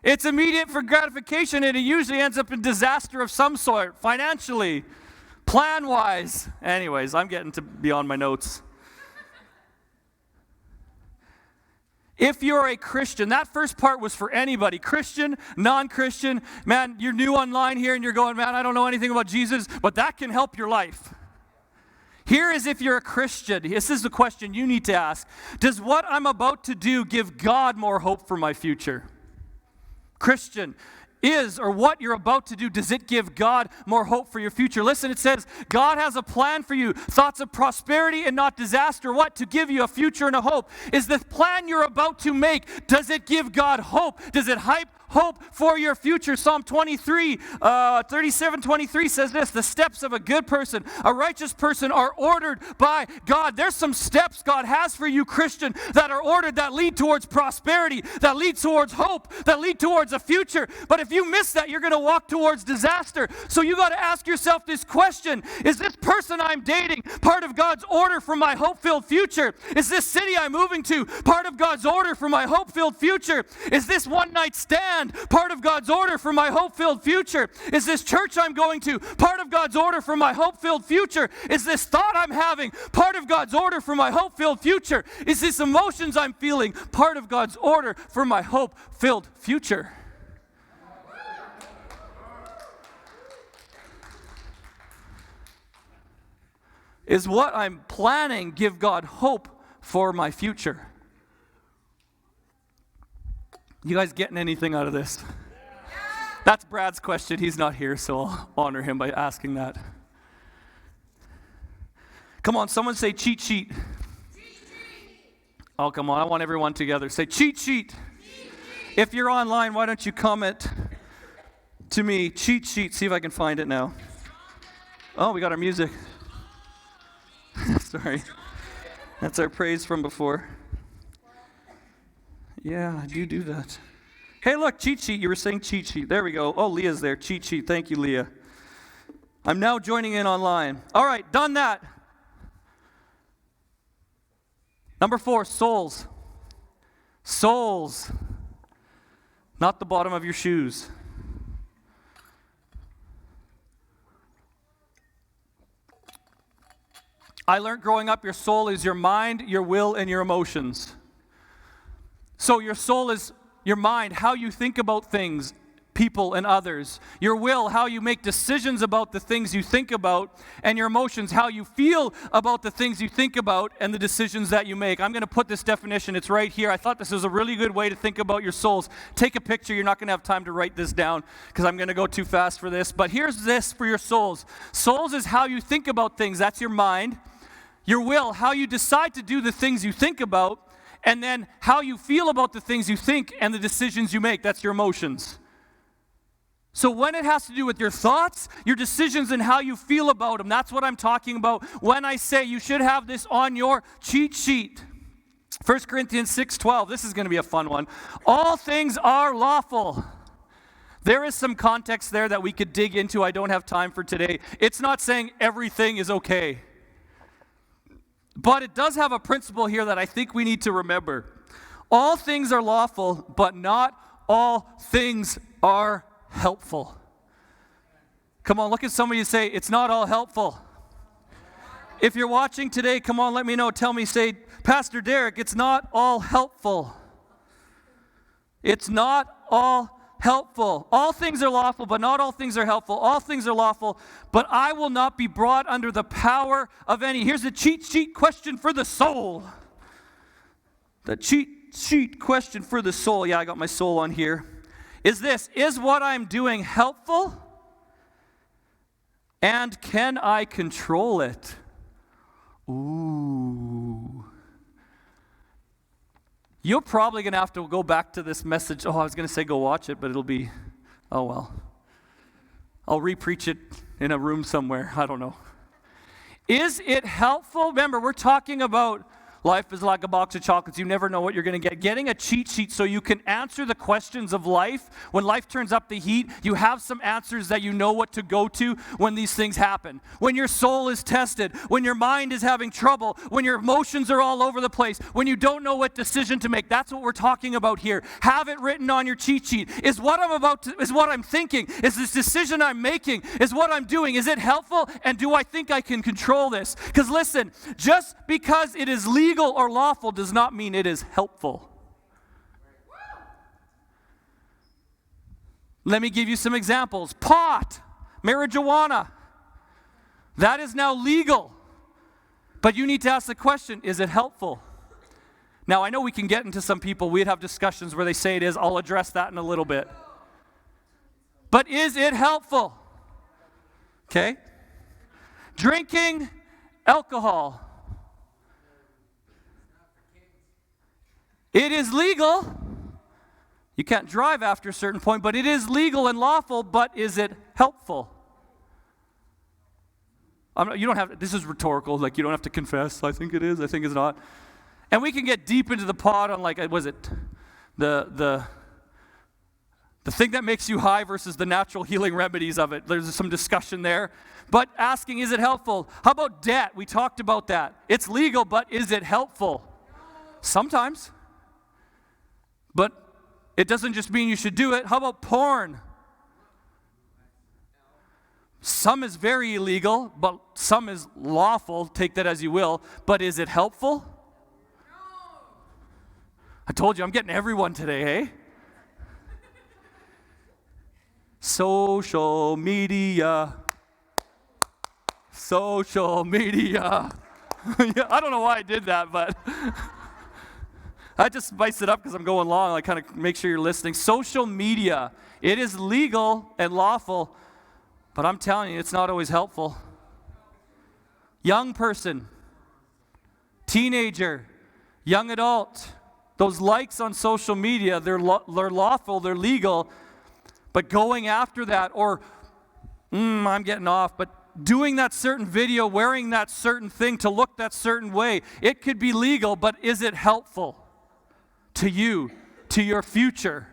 It's immediate for gratification, and it usually ends up in disaster of some sort, financially, plan-wise. Anyways, I'm getting to beyond my notes. If you're a Christian, that first part was for anybody, Christian, non-Christian. Man, you're new online here and you're going, man, I don't know anything about Jesus, but that can help your life. Here is if you're a Christian. This is the question you need to ask. Does what I'm about to do give God more hope for my future? Christian, is or what you're about to do, does it give God more hope for your future? Listen, it says, God has a plan for you, thoughts of prosperity and not disaster. What? To give you a future and a hope. Is the plan you're about to make, does it give God hope? Does it hype hope for your future? Psalm 37:23 says this, the steps of a good person, a righteous person are ordered by God. There's some steps God has for you, Christian, that are ordered, that lead towards prosperity, that lead towards hope, that lead towards a future. But if you miss that, you're going to walk towards disaster. So you got to ask yourself this question, is this person I'm dating part of God's order for my hope-filled future? Is this city I'm moving to part of God's order for my hope-filled future? Is this one-night stand part of God's order for my hope-filled future? Is this church I'm going to part of God's order for my hope-filled future? Is this thought I'm having part of God's order for my hope-filled future? Is this emotions I'm feeling part of God's order for my hope-filled future? Is what I'm planning give God hope for my future? You guys getting anything out of this? That's Brad's question. He's not here, so I'll honor him by asking that. Come on, someone say cheat sheet. Oh, come on. I want everyone together. Say cheat sheet. If you're online, why don't you comment to me, cheat sheet. See if I can find it now. Oh, we got our music. Sorry. That's our praise from before. Yeah, I do that. Hey, look, cheat sheet. You were saying cheat sheet. There we go. Oh, Leah's there. Cheat sheet. Thank you, Leah. I'm now joining in online. All right, done that. Number 4, souls. Souls. Not the bottom of your shoes. I learned growing up, your soul is your mind, your will, and your emotions. So your soul is your mind, how you think about things, people, and others. Your will, how you make decisions about the things you think about. And your emotions, how you feel about the things you think about and the decisions that you make. I'm going to put this definition. It's right here. I thought this was a really good way to think about your souls. Take a picture. You're not going to have time to write this down because I'm going to go too fast for this. But here's this for your souls. Souls is how you think about things. That's your mind. Your will, how you decide to do the things you think about. And then how you feel about the things you think and the decisions you make. That's your emotions. So when it has to do with your thoughts, your decisions, and how you feel about them, that's what I'm talking about when I say you should have this on your cheat sheet. 1 Corinthians 6:12, this is going to be a fun one. All things are lawful. There is some context there that we could dig into. I don't have time for today. It's not saying everything is okay. But it does have a principle here that I think we need to remember. All things are lawful, but not all things are helpful. Come on, look at somebody and say, it's not all helpful. If you're watching today, come on, let me know. Tell me, say, Pastor Derek, it's not all helpful. It's not all helpful. All things are lawful, but not all things are helpful. All things are lawful, but I will not be brought under the power of any. Here's a cheat sheet question for the soul. The cheat sheet question for the soul. Yeah, I got my soul on here. Is what I'm doing helpful? And can I control it? Ooh. You're probably going to have to go back to this message. Oh, I was going to say go watch it, but it'll be, oh well. I'll re-preach it in a room somewhere. I don't know. Is it helpful? Remember, we're talking about life is like a box of chocolates. You never know what you're going to get. Getting a cheat sheet so you can answer the questions of life. When life turns up the heat, you have some answers that you know what to go to when these things happen. When your soul is tested, when your mind is having trouble, when your emotions are all over the place, when you don't know what decision to make. That's what we're talking about here. Have it written on your cheat sheet. Is what I'm thinking, is this decision I'm making, is what I'm doing, is it helpful? And do I think I can control this? Because listen, just because it is legal or lawful does not mean it is helpful. Let me give you some examples. Pot, marijuana, that is now legal. But you need to ask the question, is it helpful? Now, I know we can get into some people, we'd have discussions where they say it is. I'll address that in a little bit. But is it helpful? Okay. Drinking alcohol. It is legal. You can't drive after a certain point, but it is legal and lawful, but is it helpful? You don't have, this is rhetorical, like you don't have to confess, I think it is, I think it's not. And we can get deep into the pot on like, was it the thing that makes you high versus the natural healing remedies of it. There's some discussion there. But asking, is it helpful? How about debt? We talked about that. It's legal, but is it helpful? Sometimes. But it doesn't just mean you should do it. How about porn? Some is very illegal, but some is lawful. Take that as you will. But is it helpful? I told you, I'm getting everyone today, hey? Social media. Social media. Yeah, I don't know why I did that, but I just spice it up because I'm going long. I kind of make sure you're listening. Social media. It is legal and lawful, but I'm telling you, it's not always helpful. Young person, teenager, young adult, those likes on social media, they're lawful, they're legal, but going after that or, I'm getting off, but doing that certain video, wearing that certain thing to look that certain way, it could be legal, but is it helpful to you, to your future?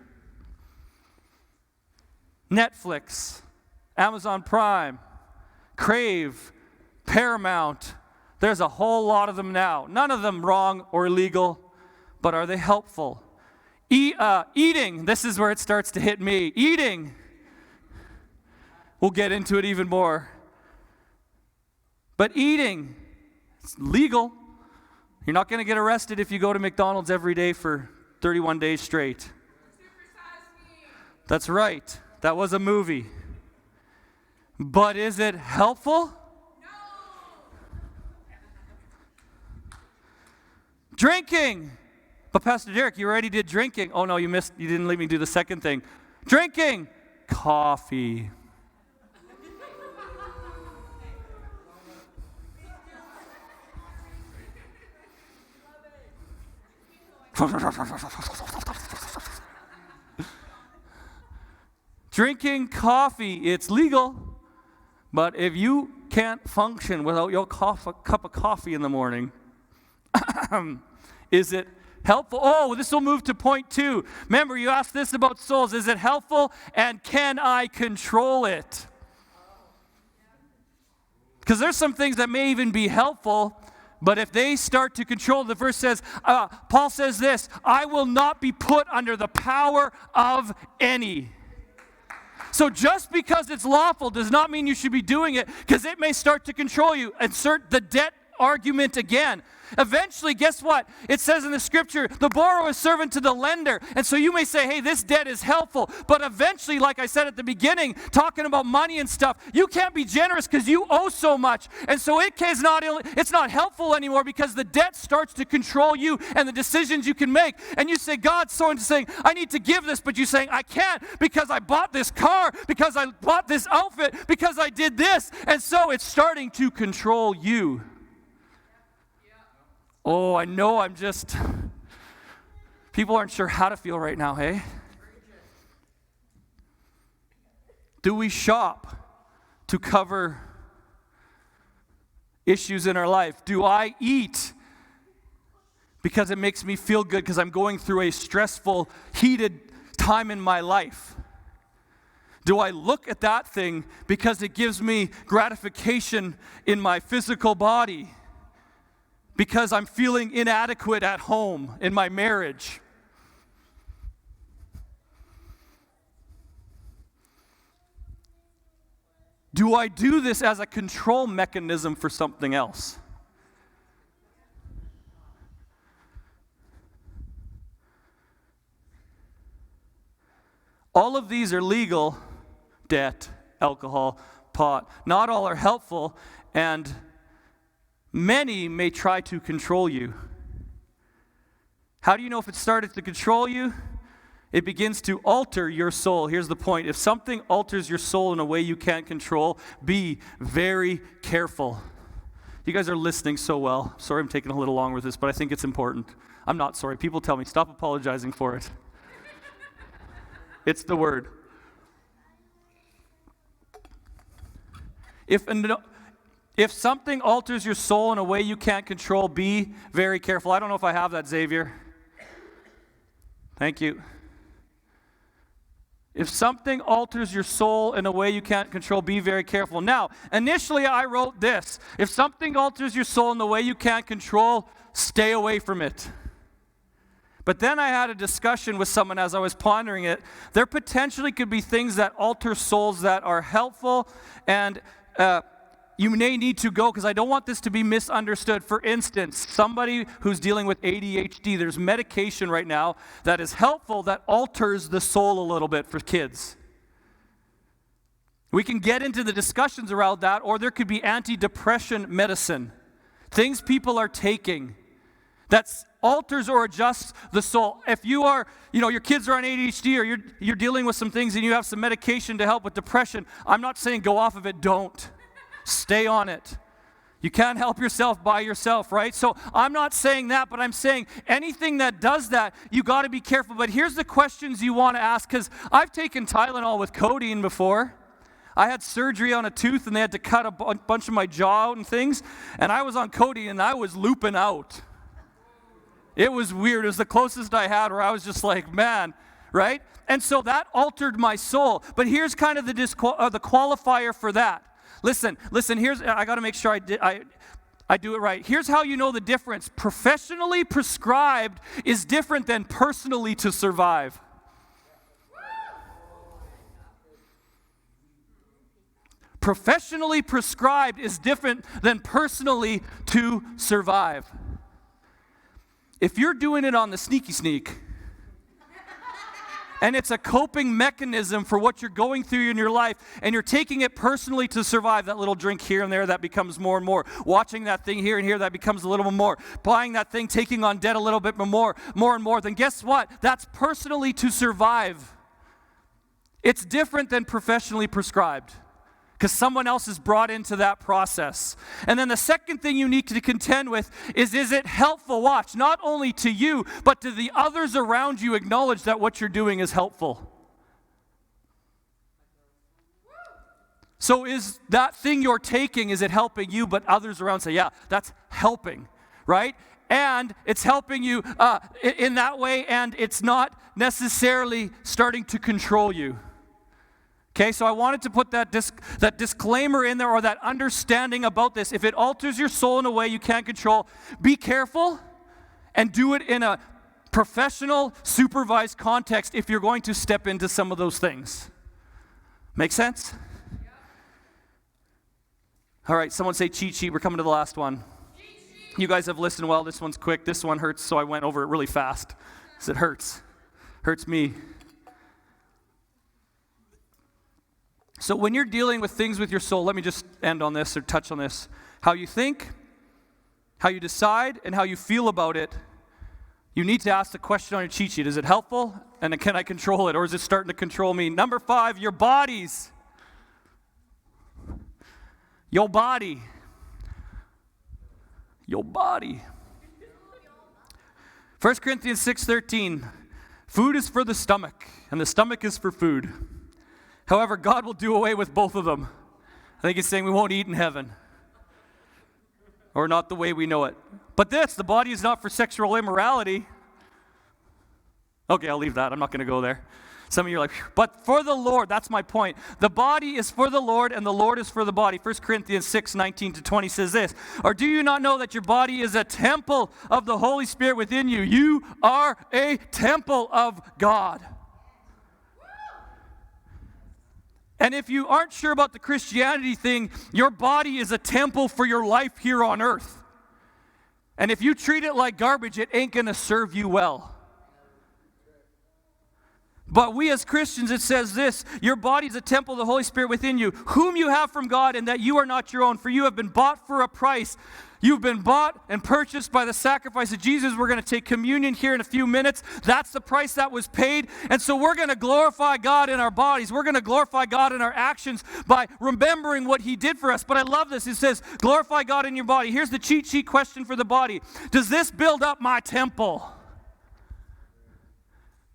Netflix, Amazon Prime, Crave, Paramount, there's a whole lot of them now. None of them wrong or illegal, but are they helpful? Eating, this is where it starts to hit me. Eating, we'll get into it even more. But eating, it's legal. You're not going to get arrested if you go to McDonald's every day for 31 days straight. That's right. That was a movie. But is it helpful? No. Drinking. But Pastor Derek, you already did drinking. Oh no, you didn't let me do the second thing. Drinking. Coffee. Drinking coffee, it's legal. But if you can't function without your cup of coffee in the morning, is it helpful? Oh, this will move to point 2. Remember, you asked this about souls. Is it helpful, and can I control it? Because there's some things that may even be helpful, but if they start to control, the verse says, Paul says this, I will not be put under the power of any. So just because it's lawful does not mean you should be doing it, because it may start to control you. Insert the debt argument again. Eventually, guess what? It says in the scripture, the borrower is servant to the lender. And so you may say, hey, this debt is helpful. But eventually, like I said at the beginning, talking about money and stuff, you can't be generous because you owe so much. And so it's not helpful anymore because the debt starts to control you and the decisions you can make. And you say, God's saying, I need to give this, but you're saying, I can't because I bought this car, because I bought this outfit, because I did this. And so it's starting to control you. Oh, I know people aren't sure how to feel right now, hey? Do we shop to cover issues in our life? Do I eat because it makes me feel good because I'm going through a stressful, heated time in my life? Do I look at that thing because it gives me gratification in my physical body? Because I'm feeling inadequate at home in my marriage? Do I do this as a control mechanism for something else? All of these are legal: debt, alcohol, pot. Not all are helpful, and many may try to control you. How do you know if it started to control you? It begins to alter your soul. Here's the point. If something alters your soul in a way you can't control, be very careful. You guys are listening so well. Sorry I'm taking a little long with this, but I think it's important. I'm not sorry. People tell me, stop apologizing for it. It's the word. If something alters your soul in a way you can't control, be very careful. I don't know if I have that, Xavier. Thank you. If something alters your soul in a way you can't control, be very careful. Now, initially I wrote this. If something alters your soul in the way you can't control, stay away from it. But then I had a discussion with someone as I was pondering it. There potentially could be things that alter souls that are helpful, and you may need to go, because I don't want this to be misunderstood. For instance, somebody who's dealing with ADHD, there's medication right now that is helpful that alters the soul a little bit for kids. We can get into the discussions around that, or there could be anti-depression medicine, things people are taking that alters or adjusts the soul. If you are, your kids are on ADHD, or you're dealing with some things and you have some medication to help with depression, I'm not saying go off of it, don't. Stay on it. You can't help yourself by yourself, right? So I'm not saying that, but I'm saying anything that does that, you got to be careful. But here's the questions you want to ask, because I've taken Tylenol with codeine before. I had surgery on a tooth, and they had to cut a bunch of my jaw out and things, and I was on codeine, and I was looping out. It was weird. It was the closest I had where I was just like, man, right? And so that altered my soul. But here's kind of the qualifier for that. Listen, here's, I got to make sure I do it right. Here's how you know the difference. Professionally prescribed is different than personally to survive. Professionally prescribed is different than personally to survive. If you're doing it on the sneaky sneak, and it's a coping mechanism for what you're going through in your life, and you're taking it personally to survive, that little drink here and there, that becomes more and more. Watching that thing here and here, that becomes a little bit more. Buying that thing, taking on debt a little bit more and more, then guess what? That's personally to survive. It's different than professionally prescribed, because someone else is brought into that process. And then the second thing you need to contend with is it helpful? Watch, not only to you, but to the others around you. Acknowledge that what you're doing is helpful. So is that thing you're taking, is it helping you? But others around say, yeah, that's helping, right? And it's helping you in that way, and it's not necessarily starting to control you. Okay, so I wanted to put that disclaimer in there, or that understanding about this. If it alters your soul in a way you can't control, be careful and do it in a professional, supervised context if you're going to step into some of those things. Make sense? All right, someone say cheat sheet. We're coming to the last one. You guys have listened well. This one's quick. This one hurts, so I went over it really fast because it hurts. Hurts me. So when you're dealing with things with your soul, let me just end on this or touch on this. How you think, how you decide, and how you feel about it, you need to ask the question on your cheat sheet. Is it helpful? And then can I control it? Or is it starting to control me? Number 5, your bodies. Your body. Your body. 1 Corinthians 6:13. Food is for the stomach, and the stomach is for food. However, God will do away with both of them. I think it's saying we won't eat in heaven. Or not the way we know it. But the body is not for sexual immorality. Okay, I'll leave that. I'm not going to go there. Some of you are like, but for the Lord, that's my point. The body is for the Lord, and the Lord is for the body. 1 Corinthians 6:19-20 says this, or do you not know that your body is a temple of the Holy Spirit within you? You are a temple of God. And if you aren't sure about the Christianity thing, your body is a temple for your life here on earth. And if you treat it like garbage, it ain't going to serve you well. But we as Christians, it says this, your body is a temple of the Holy Spirit within you, whom you have from God, and that you are not your own, for you have been bought for a price. You've been bought and purchased by the sacrifice of Jesus. We're going to take communion here in a few minutes. That's the price that was paid. And so we're going to glorify God in our bodies. We're going to glorify God in our actions by remembering what he did for us. But I love this. It says, glorify God in your body. Here's the cheat sheet question for the body. Does this build up my temple?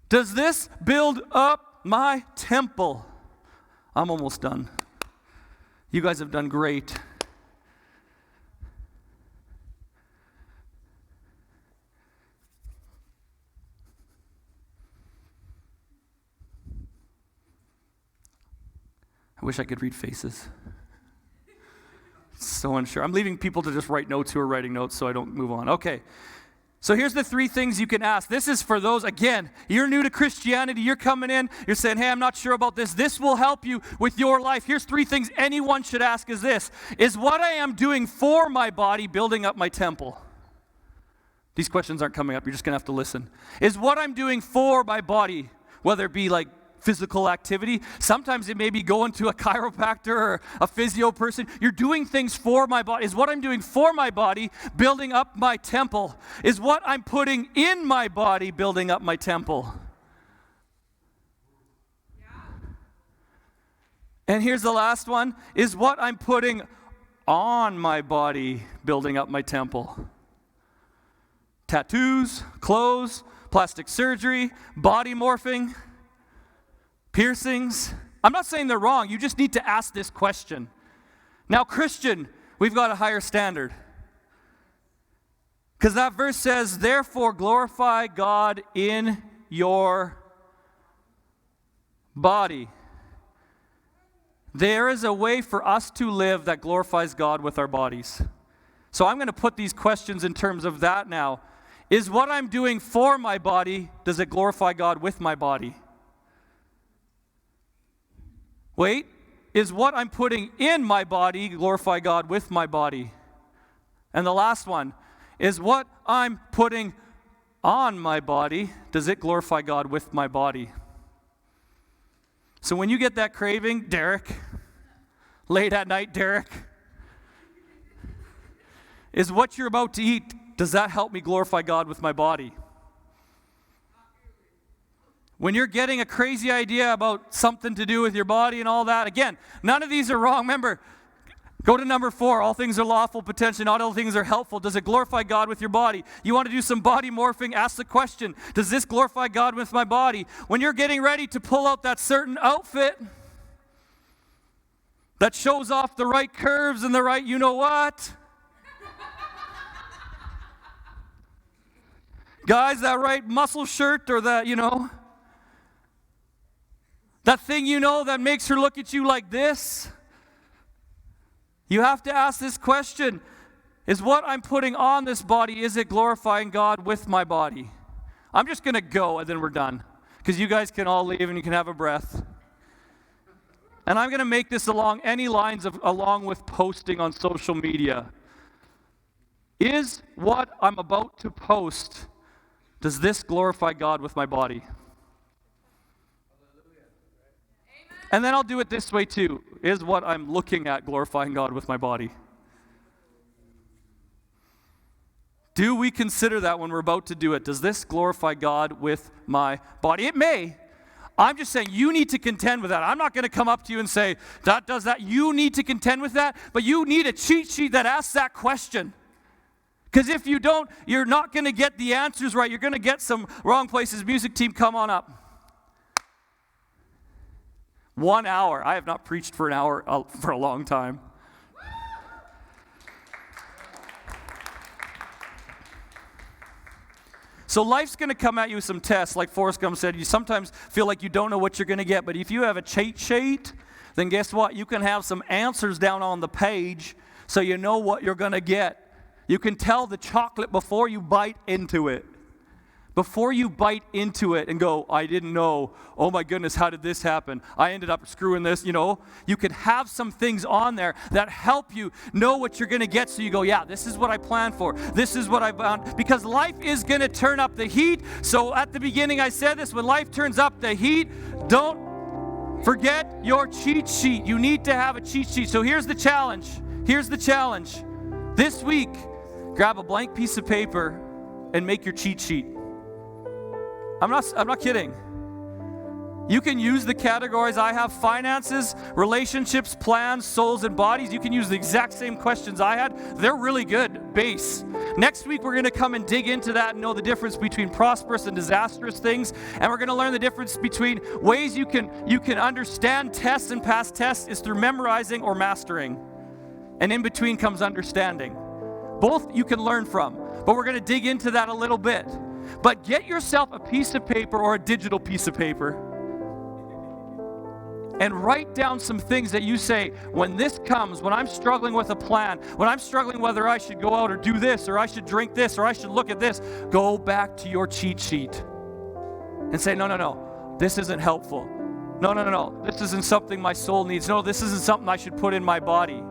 Does this build up my temple? I'm almost done. You guys have done great. I wish I could read faces. So unsure. I'm leaving people to just write notes who are writing notes so I don't move on. Okay. So here's the 3 things you can ask. This is for those, again, you're new to Christianity, you're coming in, you're saying, hey, I'm not sure about this. This will help you with your life. Here's 3 things anyone should ask is this. Is what I am doing for my body building up my temple? These questions aren't coming up. You're just going to have to listen. Is what I'm doing for my body, whether it be like physical activity. Sometimes it may be going to a chiropractor or a physio person. You're doing things for my body. Is what I'm doing for my body building up my temple? Is what I'm putting in my body building up my temple? Yeah. And here's the last one. Is what I'm putting on my body building up my temple? Tattoos, clothes, plastic surgery, body morphing, piercings. I'm not saying they're wrong. You just need to ask this question. Now, Christian, we've got a higher standard. Because that verse says, therefore glorify God in your body. There is a way for us to live that glorifies God with our bodies. So I'm going to put these questions in terms of that now. Is what I'm doing for my body, does it glorify God with my body? Wait, is what I'm putting in my body glorify God with my body? And the last one, is what I'm putting on my body, does it glorify God with my body? So when you get that craving, Derek, late at night, Derek, is what you're about to eat, does that help me glorify God with my body? When you're getting a crazy idea about something to do with your body and all that, again, none of these are wrong. Remember, go to number 4. All things are lawful, potentially not all things are helpful. Does it glorify God with your body? You want to do some body morphing? Ask the question, does this glorify God with my body? When you're getting ready to pull out that certain outfit, that shows off the right curves and the right you know what. Guys, that right muscle shirt or that, that thing that makes her look at you like this. You have to ask this question. Is what I'm putting on this body, is it glorifying God with my body? I'm just going to go and then we're done. Because you guys can all leave and you can have a breath. And I'm going to make this along with posting on social media. Is what I'm about to post, does this glorify God with my body? And then I'll do it this way too. Is what I'm looking at glorifying God with my body? Do we consider that when we're about to do it? Does this glorify God with my body? It may. I'm just saying you need to contend with that. I'm not going to come up to you and say, that does that. You need to contend with that, but you need a cheat sheet that asks that question. Because if you don't, you're not going to get the answers right. You're going to get some wrong places. Music team, come on up. 1 hour. I have not preached for an hour for a long time. So life's going to come at you with some tests. Like Forrest Gump said, you sometimes feel like you don't know what you're going to get. But if you have a cheat sheet, then guess what? You can have some answers down on the page so you know what you're going to get. You can tell the chocolate before you bite into it. Before you bite into it and go, I didn't know. Oh my goodness, how did this happen? I ended up screwing this, You can have some things on there that help you know what you're going to get. So you go, yeah, this is what I planned for. This is what I found. Because life is going to turn up the heat. So at the beginning I said this, when life turns up the heat, don't forget your cheat sheet. You need to have a cheat sheet. So here's the challenge. This week, grab a blank piece of paper and make your cheat sheet. I'm not kidding. You can use the categories I have: finances, relationships, plans, souls, and bodies. You can use the exact same questions I had. They're really good. Base. Next week, we're going to come and dig into that and know the difference between prosperous and disastrous things. And we're going to learn the difference between ways you can understand tests and pass tests is through memorizing or mastering. And in between comes understanding. Both you can learn from. But we're going to dig into that a little bit. But get yourself a piece of paper or a digital piece of paper and write down some things that you say, when this comes, when I'm struggling with a plan, when I'm struggling whether I should go out or do this, or I should drink this, or I should look at this, go back to your cheat sheet and say, no, this isn't helpful. No, this isn't something my soul needs. No, this isn't something I should put in my body.